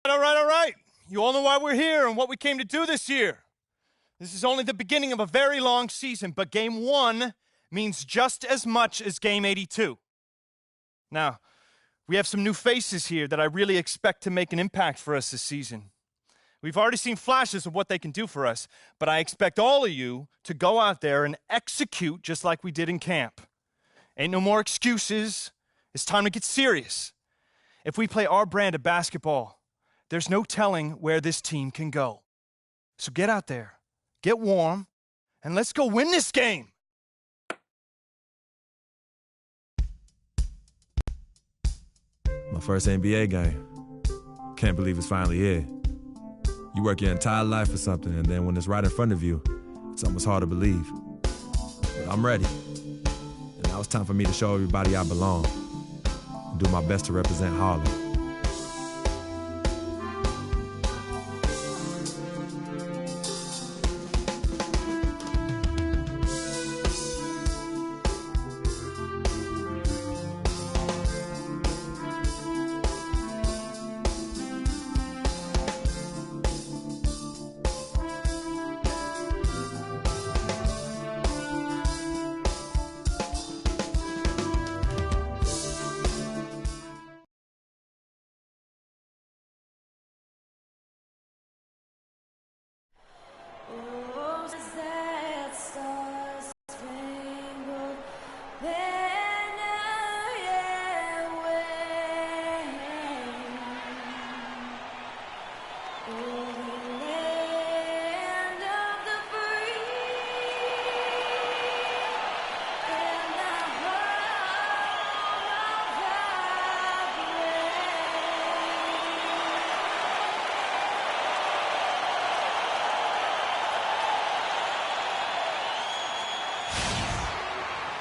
All right. You all know why we're here and what we came to do this year. This is only the beginning of a very long season, but Game 1 means just as much as Game 82. Now, we have some new faces here that I really expect to make an impact for us this season. We've already seen flashes of what they can do for us, but I expect all of you to go out there and execute just like we did in camp. Ain't no more excuses. It's time to get serious. If we play our brand of basketball, there's no telling where this team can go. So get out there, get warm, and let's go win this game. My first NBA game. Can't believe it's finally here. You work your entire life for something, and then when it's right in front of you, it's almost hard to believe. But I'm ready. And now it's time for me to show everybody I belong and do my best to represent Harlem.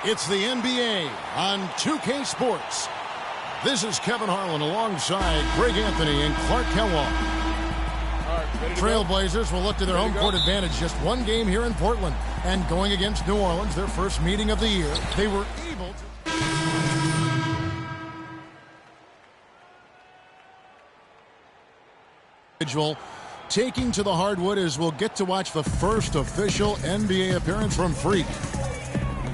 It's the NBA on 2K Sports. This is Kevin Harlan alongside Greg Anthony and Clark Kellogg. Trailblazers will look to their home court advantage. Just one game here in Portland. And going against New Orleans, their first meeting of the year, they were able to... Taking to the hardwood as we'll get to watch the first official NBA appearance from Freak.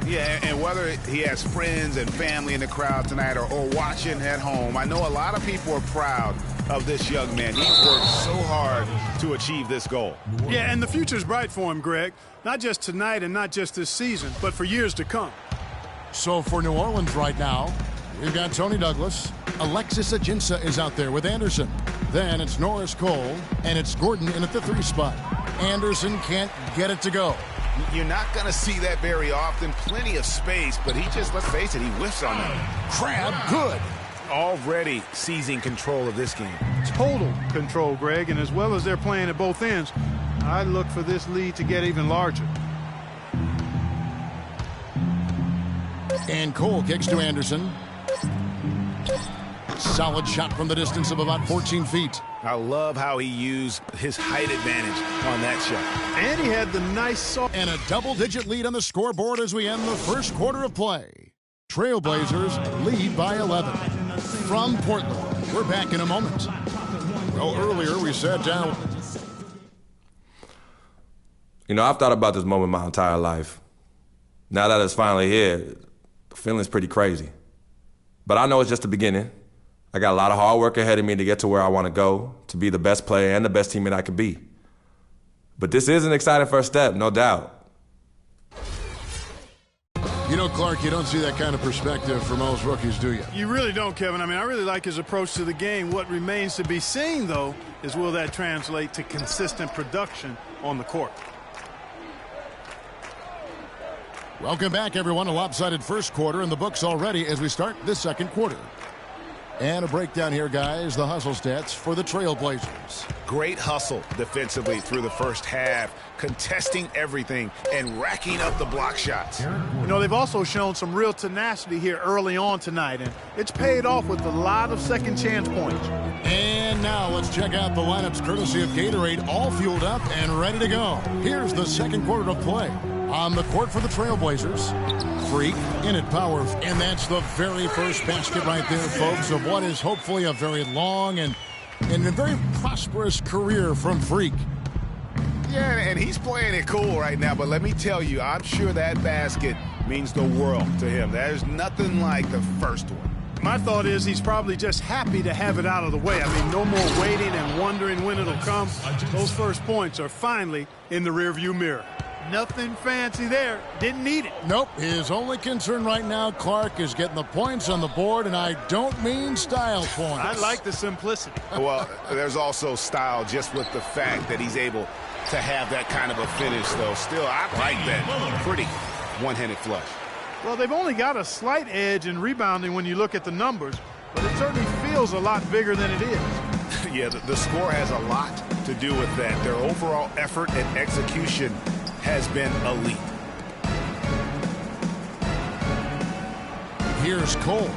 Yeah, and whether he has friends and family in the crowd tonight or watching at home, I know a lot of people are proud of this young man. He's worked so hard to achieve this goal. Yeah, and the future's bright for him, Greg. Not just tonight and not just this season, but for years to come. So for New Orleans right now, we've got Tony Douglas. Alexis Ajinça is out there with Anderson. Then it's Norris Cole, and it's Gordon in at the 3 spot. Anderson can't get it to go. You're not going to see that very often. Plenty of space, but he just, let's face it, he whiffs on that. Crab, good. Already seizing control of this game. Total control, Greg, and as well as they're playing at both ends, I look for this lead to get even larger. And Cole kicks to Anderson. Solid shot from the distance of about 14 feet. I love how he used his height advantage on that shot. And he had the nice... And a double-digit lead on the scoreboard as we end the first quarter of play. Trailblazers lead by 11. From Portland, we're back in a moment. Well, earlier we sat down. You know, I've thought about this moment my entire life. Now that it's finally here, the feeling's pretty crazy. But I know it's just the beginning. I got a lot of hard work ahead of me to get to where I want to go, to be the best player and the best teammate I could be. But this is an exciting first step, no doubt. You know, Clark, you don't see that kind of perspective for most rookies, do you? You really don't, Kevin. I mean, I really like his approach to the game. What remains to be seen, though, is will that translate to consistent production on the court? Welcome back, everyone. A lopsided first quarter in the books already as we start this second quarter. And a breakdown here, guys. The hustle stats for the Trailblazers. Great hustle defensively through the first half, contesting everything and racking up the block shots. You know, they've also shown some real tenacity here early on tonight, and it's paid off with a lot of second chance points. And now let's check out the lineups courtesy of Gatorade, all fueled up and ready to go. Here's the second quarter of play. On the court for the Trailblazers, Freak in at power. And that's the very first basket right there, folks, of what is hopefully a very long and And a very prosperous career from Freak. Yeah, and he's playing it cool right now, but let me tell you, I'm sure that basket means the world to him. There's nothing like the first one. My thought is he's probably just happy to have it out of the way. I mean, no more waiting and wondering when it'll come. Those first points are finally in the rearview mirror. Nothing fancy there. Didn't need it. Nope. His only concern right now, Clark, is getting the points on the board, and I don't mean style points. I like the simplicity. Well, there's also style just with the fact that he's able to have that kind of a finish, though. Still, I like that pretty one-handed flush. Well, they've only got a slight edge in rebounding when you look at the numbers, but it certainly feels a lot bigger than it is. Yeah, the score has a lot to do with that. Their overall effort and execution has been elite. Here's Cole,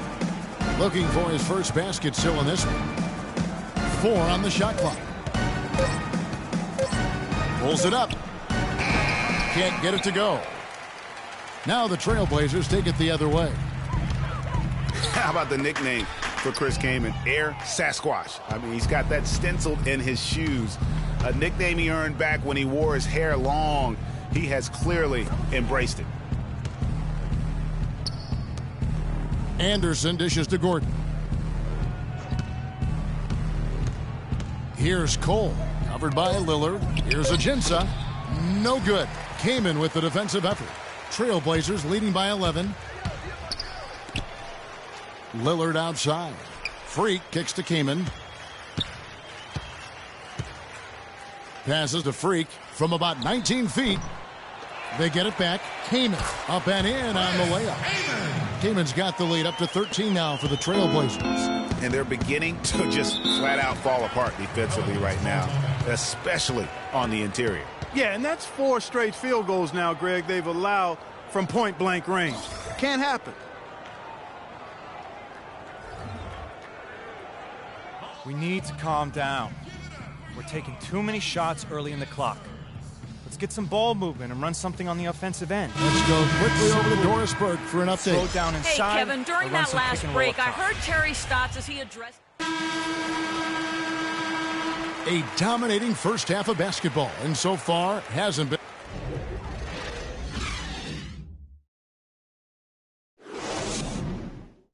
looking for his first basket still in this one. 4 on the shot clock. Pulls it up. Can't get it to go. Now the Trailblazers take it the other way. How about the nickname for Chris Kaman? Air Sasquatch. I mean, he's got that stenciled in his shoes. A nickname he earned back when he wore his hair long. He has clearly embraced it. Anderson dishes to Gordon. Here's Cole, covered by Lillard. Here's Ajinça. No good. Kaman with the defensive effort. Trailblazers leading by 11. Lillard outside. Freak kicks to Kaman. Passes to Freak from about 19 feet. They get it back. Kaman up and in on the layup. Kaman's got the lead up to 13 now for the Trailblazers. And they're beginning to just flat out fall apart defensively right now, especially on the interior. Yeah, and that's 4 straight field goals now, Greg, they've allowed from point-blank range. Can't happen. We need to calm down. We're taking too many shots early in the clock. Let's get some ball movement and run something on the offensive end. Let's go quickly over to Doris Burke for an update. Slow down inside. Hey, Kevin, during that last break, I heard Terry Stotts as he addressed... A dominating first half of basketball, and so far hasn't been.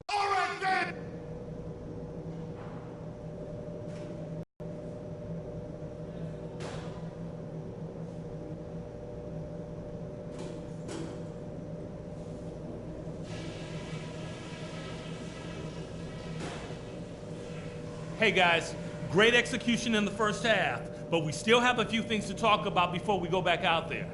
All right, then. Hey guys, great execution in the first half, but we still have a few things to talk about before we go back out there.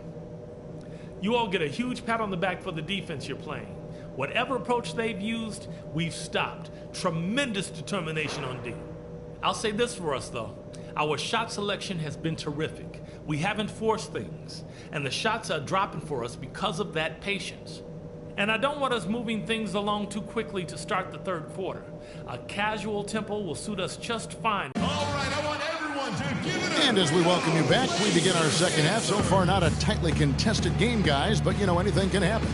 You all get a huge pat on the back for the defense you're playing. Whatever approach they've used, we've stopped. Tremendous determination on D. I'll say this for us though, our shot selection has been terrific. We haven't forced things, and the shots are dropping for us because of that patience. And I don't want us moving things along too quickly to start the third quarter. A casual tempo will suit us just fine. All right, I want everyone to give it up. And as we welcome you back, we begin our second half. So far, not a tightly contested game, guys, but you know, anything can happen.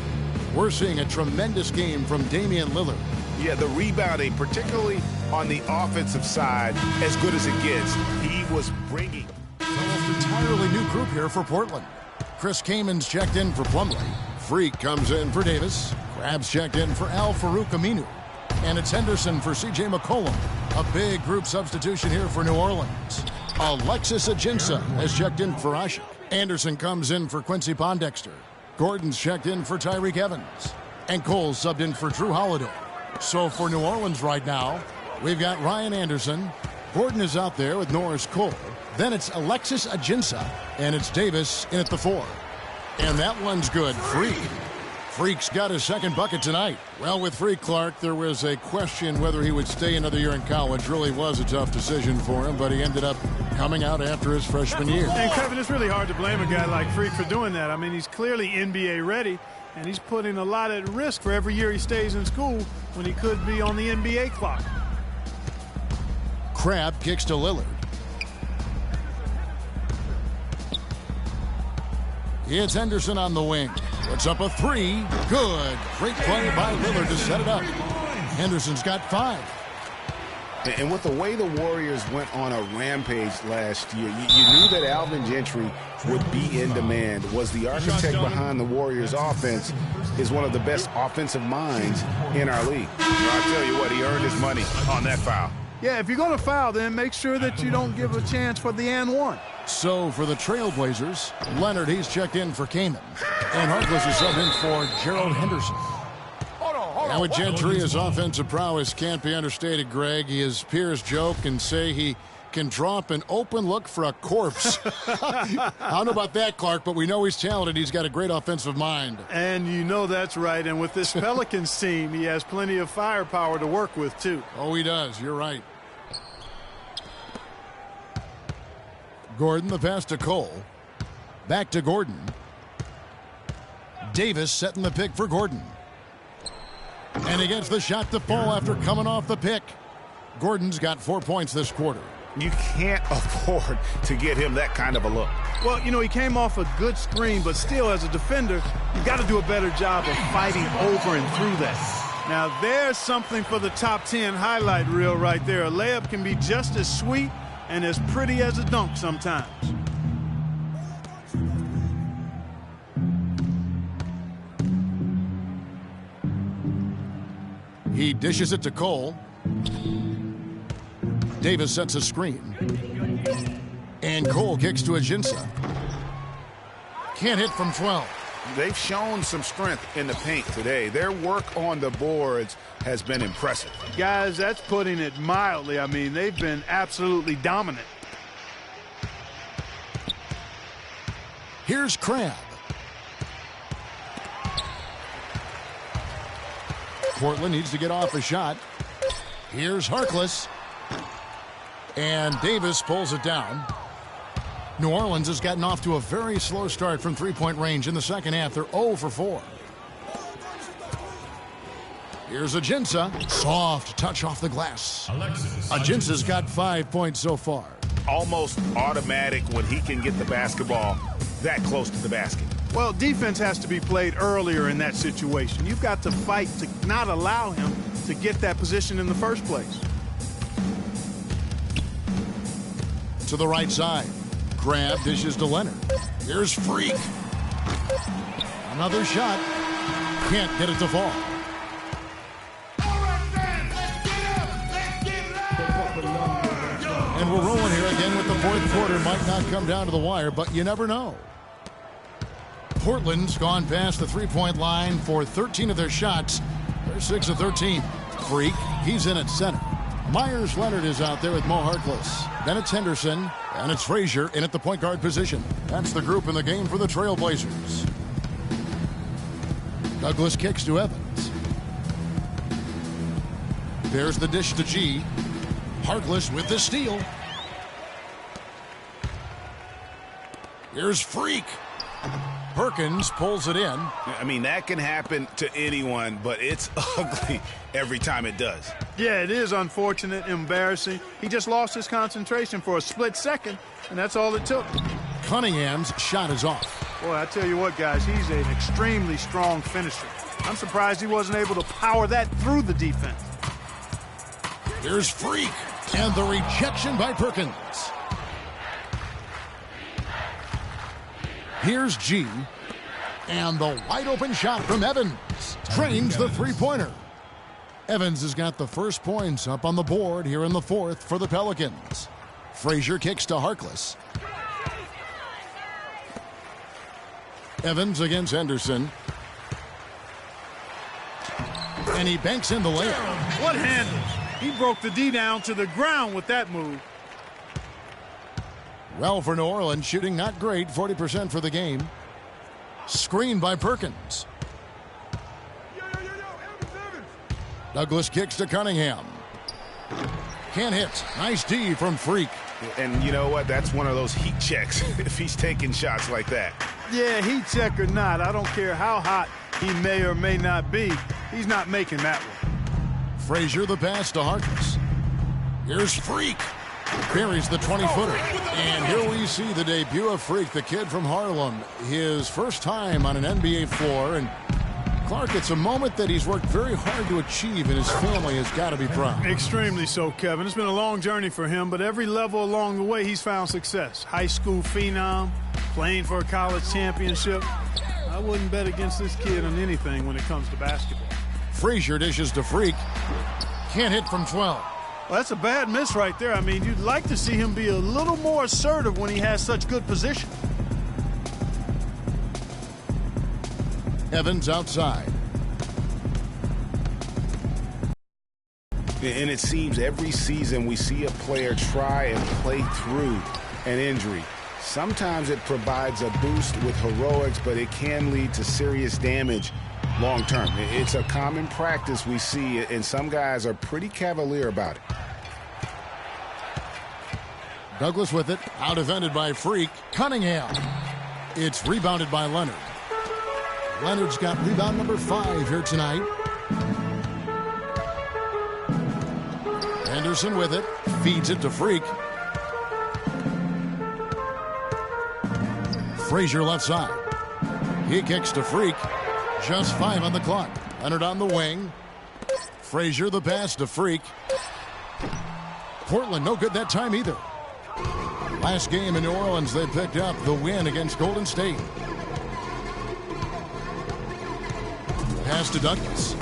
We're seeing a tremendous game from Damian Lillard. Yeah, the rebounding, particularly on the offensive side, as good as it gets. He was bringing. Almost entirely new group here for Portland. Chris Kaman's checked in for Plumlee. Freak comes in for Davis. Crab's checked in for Al Farouk Aminu. And it's Henderson for C.J. McCollum. A big group substitution here for New Orleans. Alexis Ajinça has checked in for Ashik. Anderson comes in for Quincy Pondexter. Gordon's checked in for Tyreek Evans. And Cole subbed in for Drew Holiday. So for New Orleans right now, we've got Ryan Anderson. Gordon is out there with Norris Cole. Then it's Alexis Ajinça. And it's Davis in at the 4. And that one's good. Freak's got his second bucket tonight. Well, with Freak, Clark, there was a question whether he would stay another year in college. Really was a tough decision for him, but he ended up coming out after his freshman year. And, Kevin, it's really hard to blame a guy like Freak for doing that. I mean, he's clearly NBA ready, and he's putting a lot at risk for every year he stays in school when he could be on the NBA clock. Crab kicks to Lillard. It's Henderson on the wing. Puts up a 3. Good. Great play by Lillard to set it up. Henderson's got 5. And with the way the Warriors went on a rampage last year, you knew that Alvin Gentry would be in demand. Was the architect behind the Warriors' offense, is one of the best offensive minds in our league. Well, I'll tell you what, he earned his money on that foul. Yeah, if you're going to foul, then make sure that you don't give a chance for the and one. So for the Trailblazers, Leonard, he's checked in for Kaman. And Harkless is subbed in for Gerald Henderson. Now with Gentry, his offensive prowess can't be understated, Greg. His peers joke and say he can drop an open look for a corpse. I don't know about that, Clark, but we know he's talented. He's got a great offensive mind. And you know that's right. And with this Pelicans team, he has plenty of firepower to work with, too. Oh, he does. You're right. Gordon, the pass to Cole. Back to Gordon. Davis setting the pick for Gordon. And he gets the shot to fall after coming off the pick. Gordon's got 4 points this quarter. You can't afford to get him that kind of a look. Well, you know, he came off a good screen, but still, as a defender, you've got to do a better job of fighting over and through that. Now, there's something for the top 10 highlight reel right there. A layup can be just as sweet and as pretty as a dunk sometimes. He dishes it to Cole. Davis sets a screen. And Cole kicks to Ajinça. Can't hit from 12. They've shown some strength in the paint today. Their work on the boards has been impressive. Guys, that's putting it mildly. I mean, they've been absolutely dominant. Here's Crabbe. Portland needs to get off a shot. Here's Harkless. And Davis pulls it down. New Orleans has gotten off to a very slow start from three-point range in the second half. They're 0 for 4. Here's Ajinça. Soft touch off the glass. Ajinça's got 5 points so far. Almost automatic when he can get the basketball that close to the basket. Well, defense has to be played earlier in that situation. You've got to fight to not allow him to get that position in the first place. To the right side. Grab dishes to Leonard. Here's Freak. Another shot. Can't get it to fall. And we're rolling here again with the fourth quarter. Might not come down to the wire, but you never know. Portland's gone past the three-point line for 13 of their shots. They're 6 of 13. Freak, he's in at center. Myers Leonard is out there with Mo Harkless. Then it's Henderson, and it's Frazier in at the point guard position. That's the group in the game for the Trailblazers. Douglas kicks to Evans. There's the dish to G. Harkless with the steal. Here's Freak. Perkins pulls it in. I mean, that can happen to anyone, but it's ugly every time it does. Yeah, it is unfortunate, embarrassing. He just lost his concentration for a split second, and that's all it took. Cunningham's shot is off. Boy, I tell you what, guys, he's an extremely strong finisher. I'm surprised he wasn't able to power that through the defense. Here's Freak, and the rejection by Perkins. Here's G, and the wide-open shot from Evans. Drains the three-pointer. Evans has got the first points up on the board here in the fourth for the Pelicans. Frazier kicks to Harkless. Evans against Henderson. And he banks in the layup. What handles? He broke the D down to the ground with that move. Well, for New Orleans, shooting not great, 40% for the game. Screen by Perkins. Douglas kicks to Cunningham. Can't hit. Nice D from Freak. And you know what? That's one of those heat checks if he's taking shots like that. Yeah, heat check or not, I don't care how hot he may or may not be. He's not making that one. Frazier the pass to Harkless. Here's Freak. Buries the 20-footer. And here we see the debut of Freak, the kid from Harlem. His first time on an NBA floor, and Clark, it's a moment that he's worked very hard to achieve, and his family has got to be proud. Extremely so, Kevin. It's been a long journey for him, but every level along the way, he's found success. High school phenom, playing for a college championship. I wouldn't bet against this kid on anything when it comes to basketball. Feher dishes to Freak. Can't hit from 12. Well, that's a bad miss right there. I mean, you'd like to see him be a little more assertive when he has such good position. Evans outside. And it seems every season we see a player try and play through an injury. Sometimes it provides a boost with heroics, but it can lead to serious damage long term. It's a common practice we see, and some guys are pretty cavalier about it. Douglas with it. Out defended by Freak. Cunningham. It's rebounded by Leonard. Leonard's got rebound number 5 here tonight. Anderson with it. Feeds it to Freak. Feher left side. He kicks to Freak. Just 5 on the clock. Leonard on the wing. Feher the pass to Freak. Portland no good that time either. Last game in New Orleans, they picked up the win against Golden State. Pass to Douglas.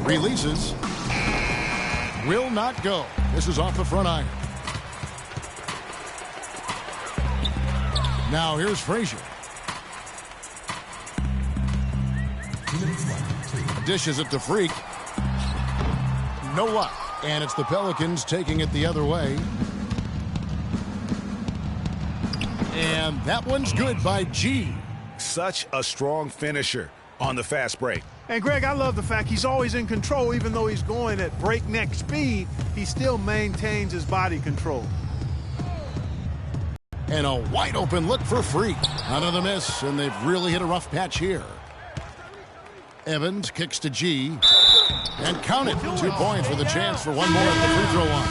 Releases. Will not go. This is off the front iron. Now here's Feher. Dishes it to Freak. No luck. And it's the Pelicans taking it the other way. And that one's good by G. Such a strong finisher on the fast break. And, Greg, I love the fact he's always in control. Even though he's going at breakneck speed, he still maintains his body control. And a wide open look for Freak. Another miss, and they've really hit a rough patch here. Evans kicks to G. And count it. 2 points with a chance for one more at the free throw line.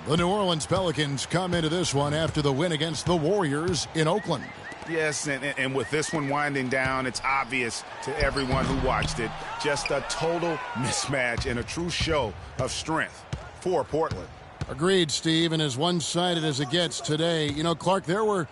The New Orleans Pelicans come into this one after the win against the Warriors in Oakland. Yes, and with this one winding down, it's obvious to everyone who watched it. Just a total mismatch and a true show of strength for Portland. Agreed, Steve, and as one-sided as it gets today. You know, Clark, there were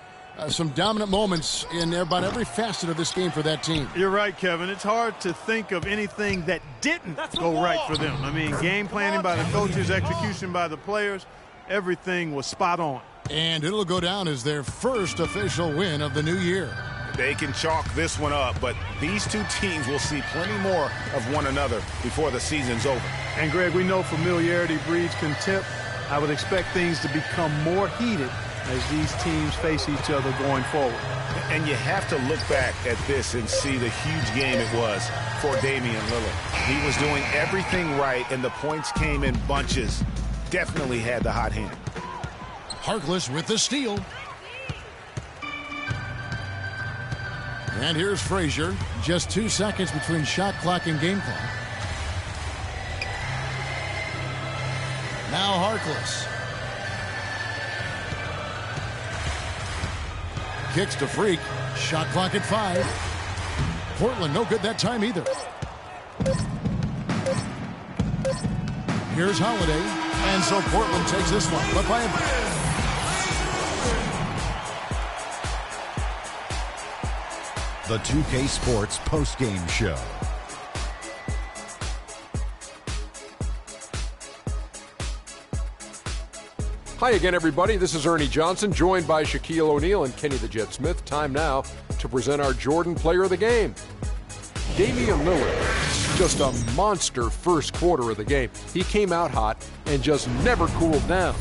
some dominant moments in about every facet of this game for that team. You're right, Kevin. It's hard to think of anything that didn't go right for them. I mean, game planning by the coaches, execution by the players, everything was spot on. And it'll go down as their first official win of the new year. They can chalk this one up, but these two teams will see plenty more of one another before the season's over. And, Greg, we know familiarity breeds contempt. I would expect things to become more heated as these teams face each other going forward. And you have to look back at this and see the huge game it was for Damian Lillard. He was doing everything right, and the points came in bunches. Definitely had the hot hand. Harkless with the steal. And here's Feher. Just 2 seconds between shot clock and game clock. Now Harkless. Kicks to Freak. Shot clock at 5. Portland no good that time either. Here's Holiday. And so Portland takes this one, but by a... The 2K Sports postgame show. Hi again, everybody. This is Ernie Johnson, joined by Shaquille O'Neal and Kenny the Jet Smith. Time now to present our Jordan Player of the Game. Damian Lillard, just a monster first quarter of the game. He came out hot and just never cooled down.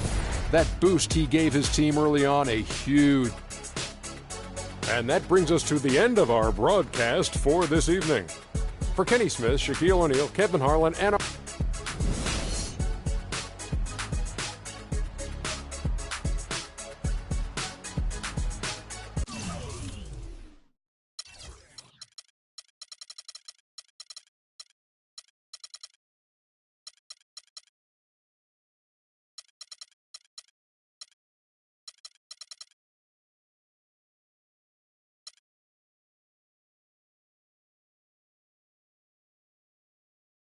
That boost he gave his team early on, a huge... And that brings us to the end of our broadcast for this evening. For Kenny Smith, Shaquille O'Neal, Kevin Harlan, and